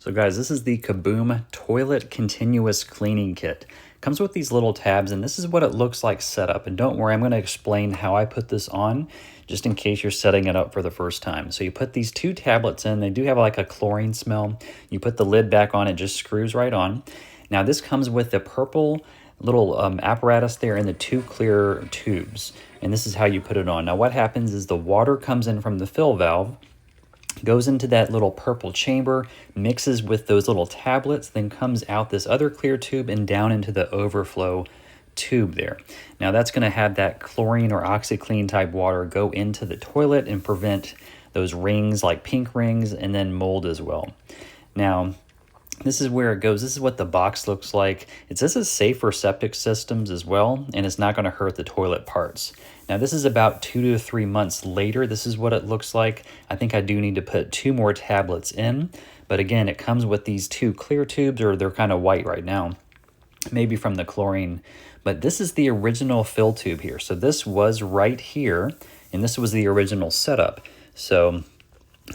So guys, this is the Kaboom Toilet Continuous Cleaning Kit. Comes with these little tabs, and this is what it looks like set up. And don't worry, I'm going to explain how I put this on, just in case you're setting it up for the first time. So you put these two tablets in. They do have like a chlorine smell. You put the lid back on, it just screws right on. Now this comes with the purple little apparatus there and the two clear tubes. And this is how you put it on. Now what happens is the water comes in from the fill valve, goes into that little purple chamber, mixes with those little tablets, then comes out this other clear tube and down into the overflow tube there. Now that's going to have that chlorine or OxyClean type water go into the toilet and prevent those rings like pink rings and then mold as well. Now this is where it goes. This is what the box looks like. It says it's safe for septic systems as well, and it's not going to hurt the toilet parts. Now this is about 2 to 3 months later. This is what it looks like. I think I do need to put 2 more tablets in, but again, it comes with these 2 clear tubes, or they're kind of white right now, maybe from the chlorine. But this is the original fill tube here. So this was right here, and this was the original setup. So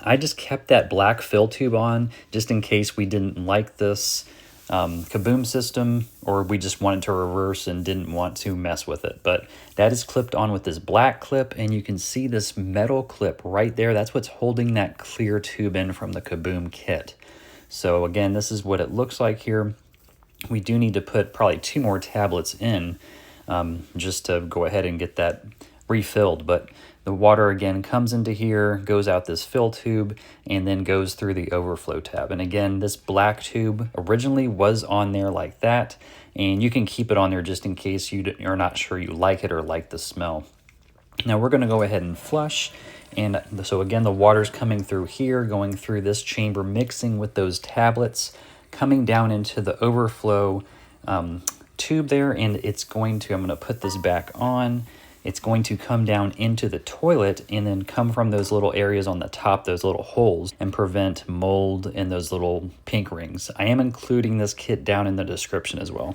I just kept that black fill tube on just in case we didn't like this Kaboom system, or we just wanted to reverse and didn't want to mess with it. But that is clipped on with this black clip, and you can see this metal clip right there. That's what's holding that clear tube in from the Kaboom kit. So again, this is what it looks like here. We do need to put probably 2 more tablets in just to go ahead and get that refilled. But the water again comes into here, goes out this fill tube, and then goes through the overflow tab. And again, this black tube originally was on there like that, and you can keep it on there just in case you're not sure you like it or like the smell. Now we're going to go ahead and flush. And so again, the water's coming through here, going through this chamber, mixing with those tablets, coming down into the overflow tube there, and it's going to, I'm going to put this back on. It's going to come down into the toilet and then come from those little areas on the top, those little holes, and prevent mold and those little pink rings. I am including this kit down in the description as well.